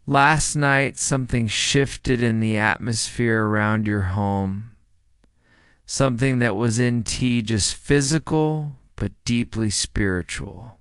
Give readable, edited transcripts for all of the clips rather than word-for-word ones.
Last night, something shifted in the atmosphere around your home. Something that was in just physical, but deeply spiritual.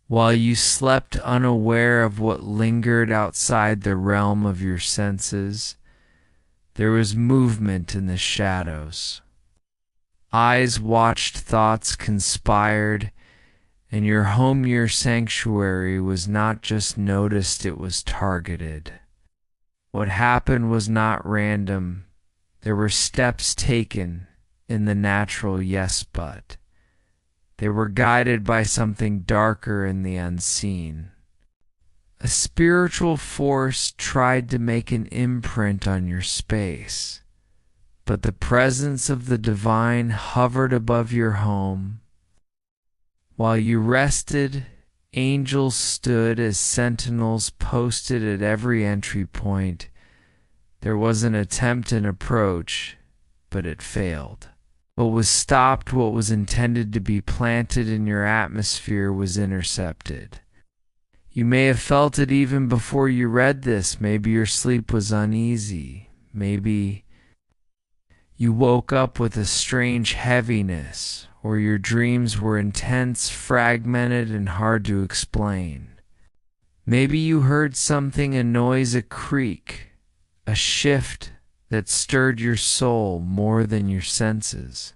While you slept unaware of what lingered outside the realm of your senses, there was movement in the shadows. Eyes watched, thoughts conspired, and your home, your sanctuary, was not just noticed, it was targeted. What happened was not random. There were steps taken in the natural yes but. They were guided by something darker in the unseen. A spiritual force tried to make an imprint on your space, but the presence of the divine hovered above your home. While you rested, angels stood as sentinels posted at every entry point. There was an attempt and approach, but it failed. What was stopped, what was intended to be planted in your atmosphere, was intercepted. You may have felt it even before you read this. Maybe your sleep was uneasy. Maybe you woke up with a strange heaviness, or your dreams were intense, fragmented, and hard to explain. Maybe you heard something, a noise, a creak, a shift that stirred your soul more than your senses.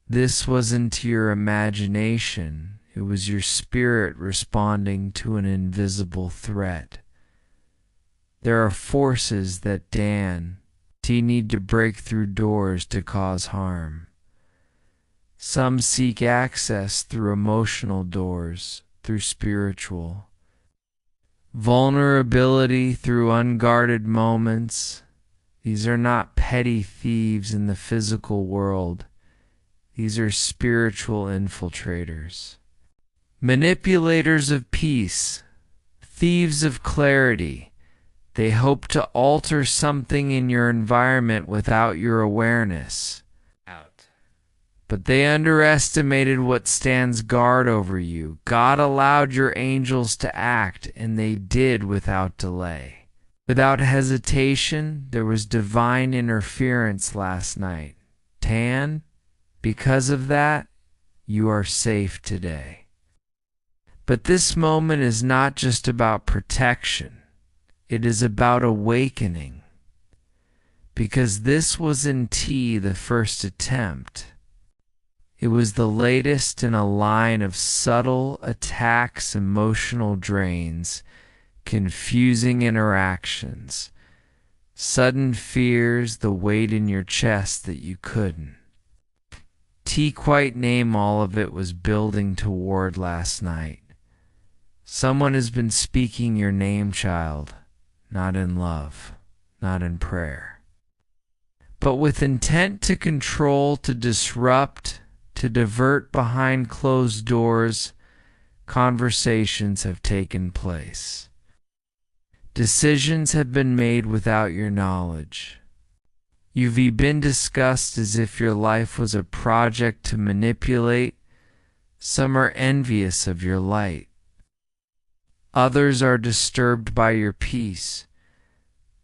This wasn't your imagination. It was your spirit responding to an invisible threat. There are forces that need to break through doors to cause harm. Some seek access through emotional doors, through spiritual. Vulnerability through unguarded moments. These are not petty thieves in the physical world. These are spiritual infiltrators. Manipulators of peace, thieves of clarity. They hope to alter something in your environment without your awareness. But they underestimated what stands guard over you. God allowed your angels to act, and they did without delay. Without hesitation, there was divine interference last night. Because of that, you are safe today. But this moment is not just about protection. It is about awakening. Because this was in the first attempt. It was the latest in a line of subtle attacks, emotional drains, confusing interactions, sudden fears, the weight in your chest that you couldn't quite name. All of it was building toward last night. Someone has been speaking your name, child, not in love, not in prayer, but with intent to control, to disrupt, to divert. Behind closed doors. Conversations have taken place. Decisions have been made without your knowledge. You've been discussed as if your life was a project to manipulate. Some are envious of your light. Others are disturbed by your peace,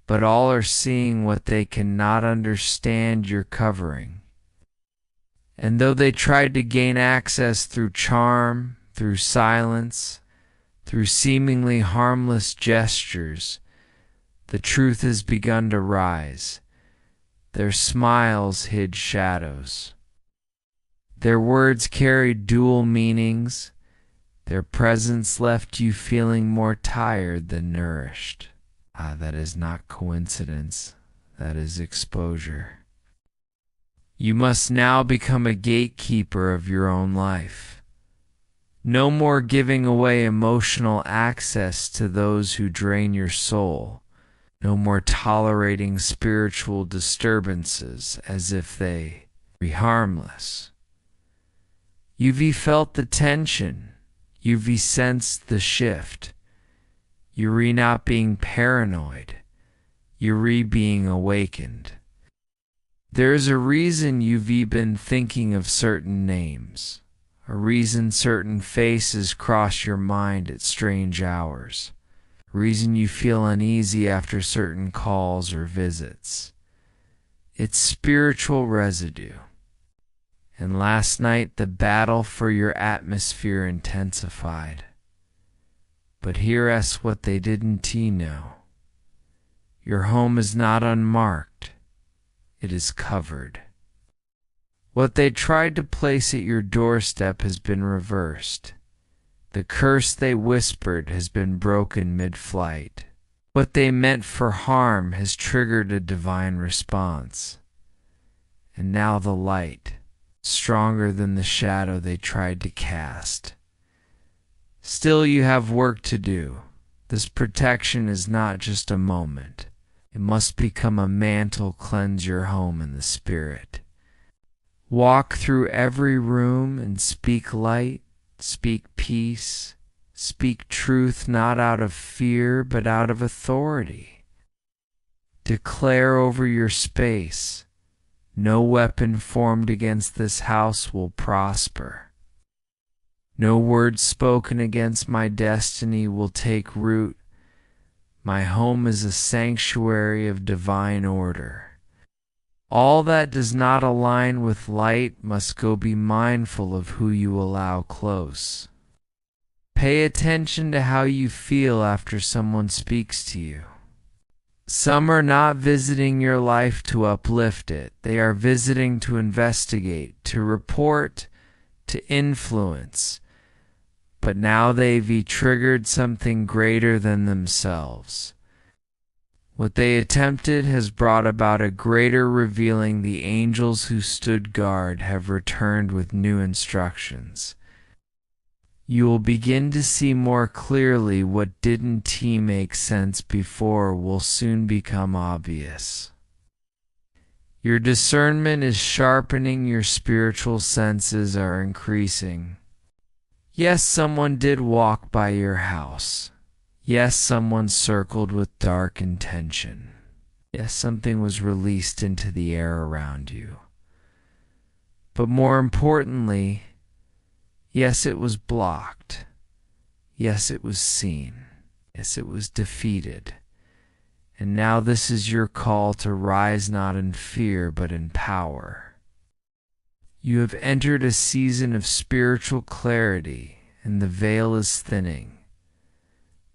but all are seeing what they cannot understand your covering. And though they tried to gain access through charm, through silence, through seemingly harmless gestures, the truth has begun to rise. Their smiles hid shadows. Their words carried dual meanings. Their presence left you feeling more tired than nourished. That is not coincidence. That is exposure. You must now become a gatekeeper of your own life. No more giving away emotional access to those who drain your soul. No more tolerating spiritual disturbances as if they be harmless. You've felt the tension. You've sensed the shift. You're not being paranoid. You're being awakened. There's a reason you've been thinking of certain names, a reason certain faces cross your mind at strange hours, reason you feel uneasy after certain calls or visits. It's spiritual residue. And last night, the battle for your atmosphere intensified. But here's what they didn't know. Your home is not unmarked. It is covered. What they tried to place at your doorstep has been reversed. The curse they whispered has been broken mid-flight. What they meant for harm has triggered a divine response. And now the light, stronger than the shadow they tried to cast. Still, you have work to do. This protection is not just a moment. It must become a mantle, cleanse your home in the spirit. Walk through every room and speak light, speak peace, speak truth not out of fear but out of authority. Declare over your space, no weapon formed against this house will prosper. No word spoken against my destiny will take root. My home is a sanctuary of divine order. All that does not align with light must go. Be mindful of who you allow close. Pay attention to how you feel after someone speaks to you. Some are not visiting your life to uplift it. They are visiting to investigate, to report, to influence. But now they've triggered something greater than themselves. What they attempted has brought about a greater revealing. The angels who stood guard have returned with new instructions. You will begin to see more clearly what didn't make sense before will soon become obvious. Your discernment is sharpening, your spiritual senses are increasing. Yes, someone did walk by your house. Yes, someone circled with dark intention. Yes, something was released into the air around you. But more importantly, yes, it was blocked. Yes, it was seen. Yes, it was defeated. And now this is your call to rise not in fear but in power. You have entered a season of spiritual clarity, and the veil is thinning.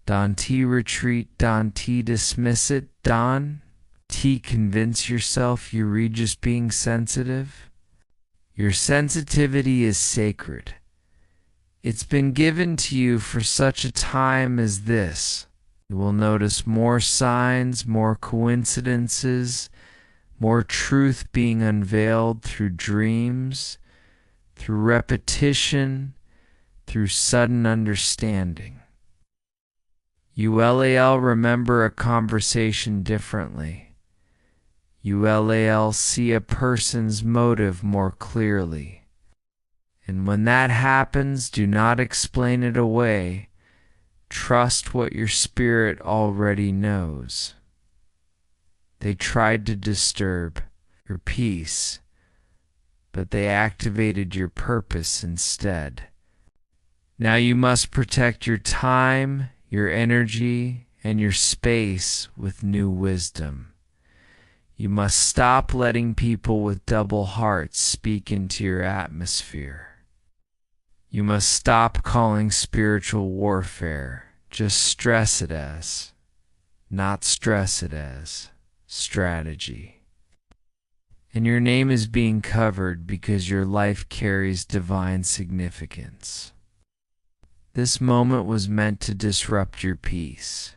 Don't retreat, don't dismiss it, don't convince yourself you read just being sensitive. Your sensitivity is sacred. It's been given to you for such a time as this. You will notice more signs, more coincidences, more truth being unveiled through dreams, through repetition, through sudden understanding. ULAL remember a conversation differently. ULAL see a person's motive more clearly. And when that happens, do not explain it away. Trust what your spirit already knows. They tried to disturb your peace, but they activated your purpose instead. Now you must protect your time, your energy, and your space with new wisdom. You must stop letting people with double hearts speak into your atmosphere. You must stop calling spiritual warfare. Just stress it as, not stress it as, strategy. And your name is being covered because your life carries divine significance. This moment was meant to disrupt your peace.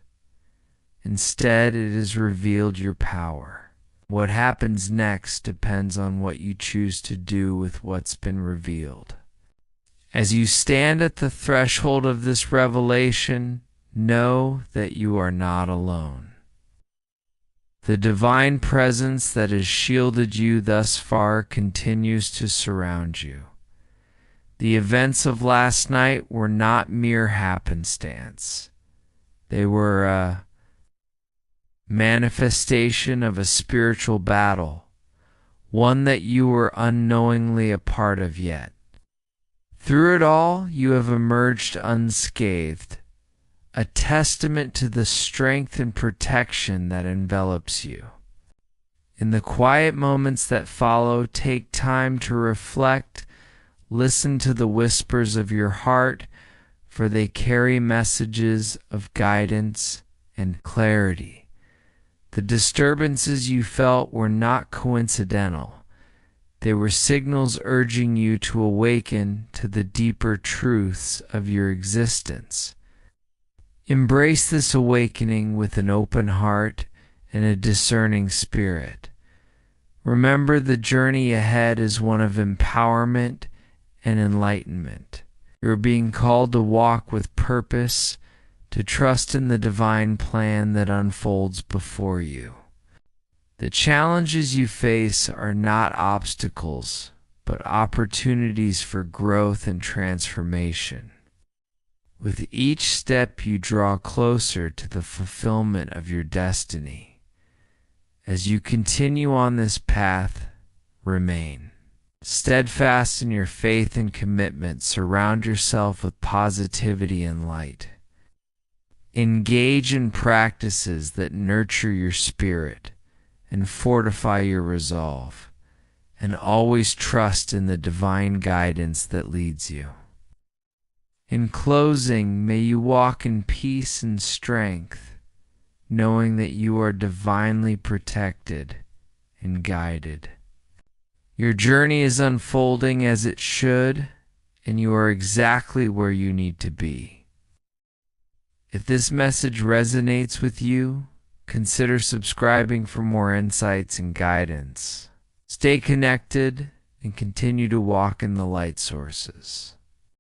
Instead, it has revealed your power. What happens next depends on what you choose to do with what's been revealed. As you stand at the threshold of this revelation, know that you are not alone. The divine presence that has shielded you thus far continues to surround you. The events of last night were not mere happenstance. They were a manifestation of a spiritual battle, one that you were unknowingly a part of yet. Through it all, you have emerged unscathed, a testament to the strength and protection that envelops you. In the quiet moments that follow, take time to reflect, listen to the whispers of your heart, for they carry messages of guidance and clarity. The disturbances you felt were not coincidental. They were signals urging you to awaken to the deeper truths of your existence. Embrace this awakening with an open heart and a discerning spirit. Remember, the journey ahead is one of empowerment and enlightenment. You're being called to walk with purpose, to trust in the divine plan that unfolds before you. The challenges you face are not obstacles, but opportunities for growth and transformation. With each step, you draw closer to the fulfillment of your destiny. As you continue on this path, remain steadfast in your faith and commitment. Surround yourself with positivity and light. Engage in practices that nurture your spirit and fortify your resolve, and always trust in the divine guidance that leads you. In closing, may you walk in peace and strength, knowing that you are divinely protected and guided. Your journey is unfolding as it should, and you are exactly where you need to be. If this message resonates with you, consider subscribing for more insights and guidance. Stay connected and continue to walk in the light sources.